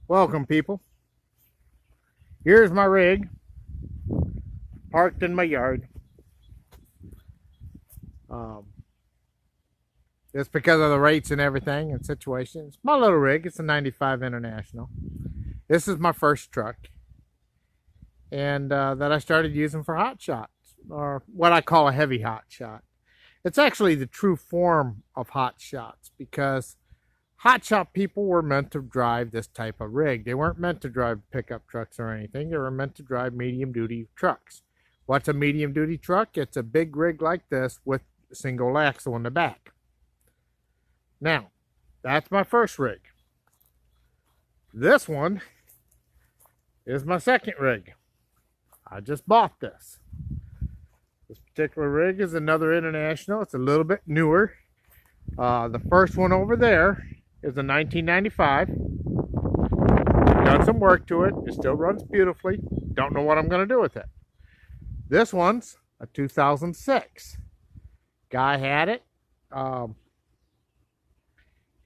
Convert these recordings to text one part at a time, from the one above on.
Welcome, people. Here's my rig parked in my yard. Um, it's because of the rates and everything and situations. My little rig, it's a 95 International. This is my first truck, and that I started using for hot shots, or what I call a heavy hot shot. It's actually the true form of hot shots because hot shot people were meant to drive this type of rig. They weren't meant to drive pickup trucks or anything. They were meant to drive medium duty trucks. What's a medium duty truck? It's a big rig like this with a single axle in the back. Now, that's my first rig. This one is my second rig. I just bought this. This particular rig is another International. It's a little bit newer. The first one over there is a 1995. Done some work to it. It still runs beautifully. Don't know what I'm going to do with it. This one's a 2006. Guy had it.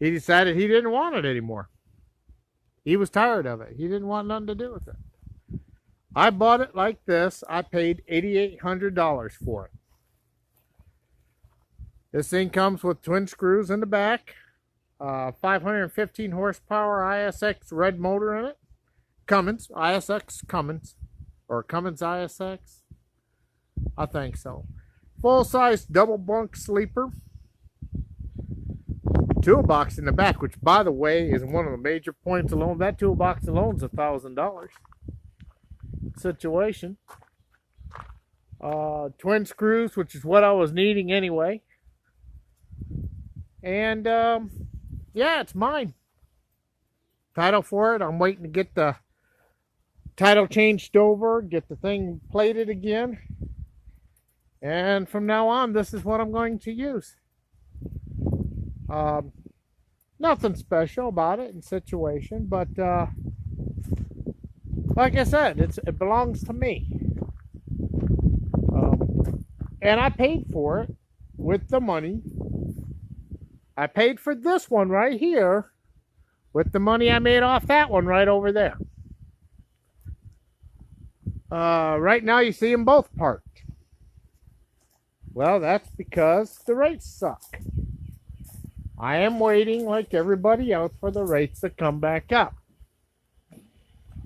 He decided he didn't want it anymore. He was tired of it. He didn't want nothing to do with it. I bought it like this. I paid $8,800 for it. This thing comes with twin screws in the back. 515 horsepower ISX red motor in it. Cummins, ISX Cummins. Or Cummins ISX. I think so. Full-size double bunk sleeper. Toolbox in the back, which by the way is one of the major points alone. That toolbox alone is $1,000 situation. Twin screws, which is what I was needing anyway. And yeah, it's mine. Title for it. I'm waiting to get the title changed over, get the thing plated again. And from now on, this is what I'm going to use. Nothing special about it in situation, but like I said, it belongs to me. And I paid for it with the money. I paid for this one right here with the money I made off that one right over there. Right now you see them both parked. Well, that's because the rates suck. I am waiting, like everybody else, for the rates to come back up.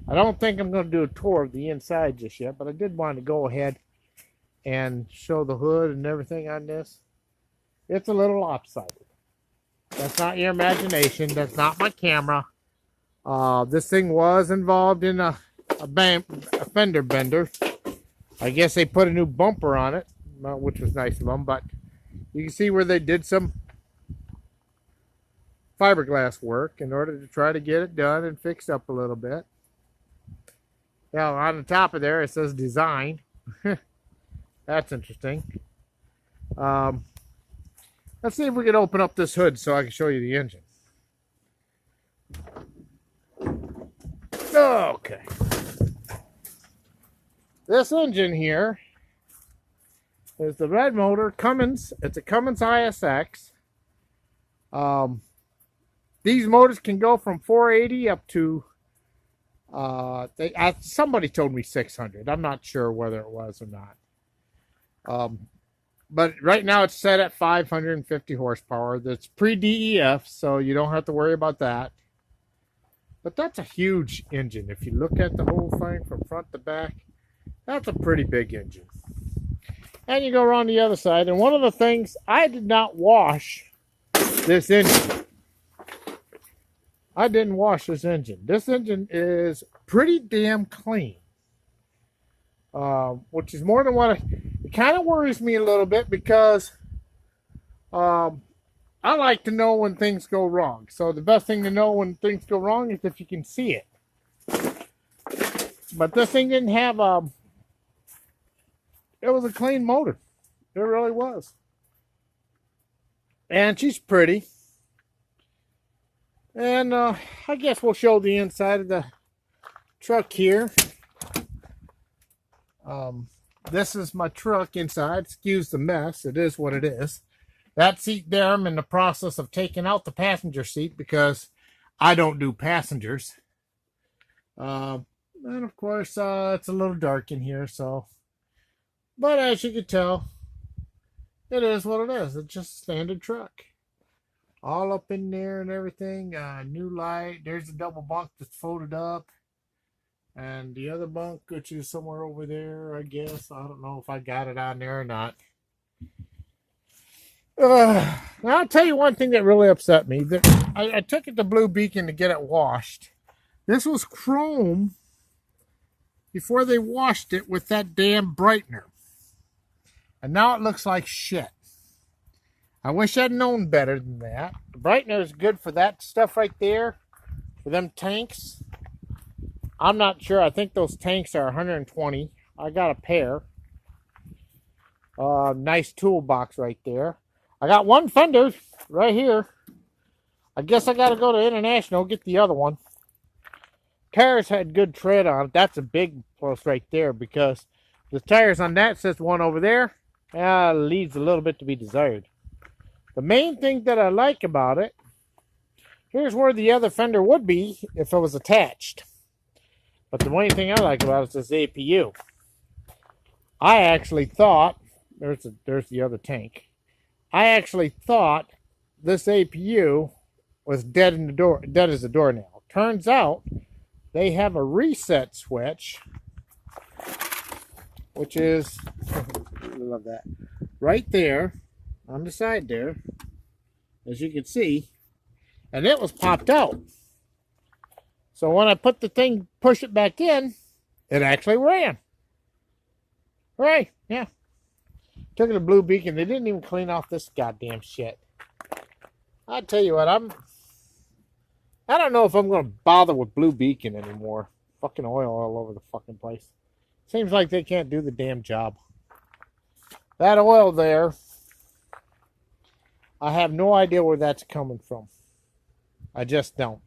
I don't think I'm going to do a tour of the inside just yet, but I did want to go ahead and show the hood and everything on this. It's a little lopsided. That's not your imagination. That's not my camera. This thing was involved in a fender bender. I guess they put a new bumper on it, which was nice of them, but you can see where they did some fiberglass work in order to try to get it done and fixed up a little bit. Now on the top of there it says design. That's interesting. Let's see if we can open up this hood so I can show you the engine. Okay. This engine here is the red motor Cummins. It's a Cummins ISX. These motors can go from 480 up to somebody told me 600. I'm not sure whether it was or not. But right now it's set at 550 horsepower. That's pre-DEF, so you don't have to worry about that. But that's a huge engine. If you look at the whole thing from front to back, that's a pretty big engine. And you go around the other side, and one of the things, I did not wash this engine. I didn't wash this engine. This engine is pretty damn clean. Which is more than what it kind of worries me a little bit because I like to know when things go wrong. So the best thing to know when things go wrong is if you can see it. But this thing didn't have it was a clean motor. It really was. And she's pretty. And I guess we'll show the inside of the truck here. This is my truck inside. Excuse the mess. It is what it is. That seat there, I'm in the process of taking out the passenger seat because I don't do passengers. And of course, it's a little dark in here, so. But as you can tell, it is what it is. It's just a standard truck. All up in there and everything. New light. There's a double bunk that's folded up. And the other bunk, which is somewhere over there, I guess. I don't know if I got it on there or not. Now, I'll tell you one thing that really upset me. I took it to Blue Beacon to get it washed. This was chrome before they washed it with that damn brightener. And now it looks like shit. I wish I'd known better than that. The brightener is good for that stuff right there. For them tanks. I'm not sure. I think those tanks are 120. I got a pair. Nice toolbox right there. I got one fender right here. I guess I got to go to International, get the other one. Tires had good tread on it. That's a big plus right there because the tires on that says one over there. Leaves a little bit to be desired. The main thing that I like about it, here's where the other fender would be if it was attached. But the main thing I like about it is this APU. I actually thought, there's the other tank. I actually thought this APU was dead as a doornail. Turns out they have a reset switch, which is, I love that, right there on the side there, as you can see, and it was popped out. So when I put the thing, push it back in, it actually ran. Right, yeah. Took it to Blue Beacon. They didn't even clean off this goddamn shit. I tell you what, I don't know if I'm going to bother with Blue Beacon anymore. Fucking oil all over the fucking place. Seems like they can't do the damn job. That oil there, I have no idea where that's coming from. I just don't.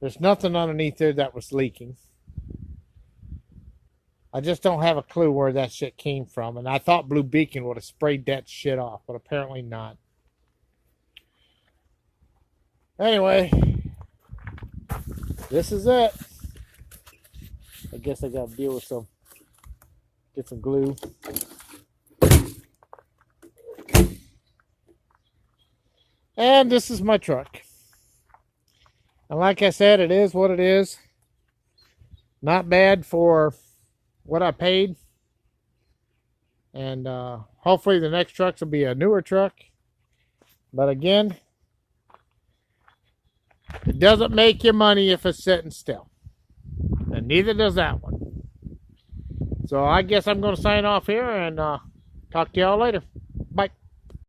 There's nothing underneath there that was leaking. I just don't have a clue where that shit came from. And I thought Blue Beacon would have sprayed that shit off, but apparently not. Anyway, this is it. I guess I got to deal with get some glue. And this is my truck. And like I said, it is what it is. Not bad for what I paid. And hopefully the next trucks will be a newer truck. But again, it doesn't make you money if it's sitting still. And neither does that one. So I guess I'm going to sign off here and talk to y'all later.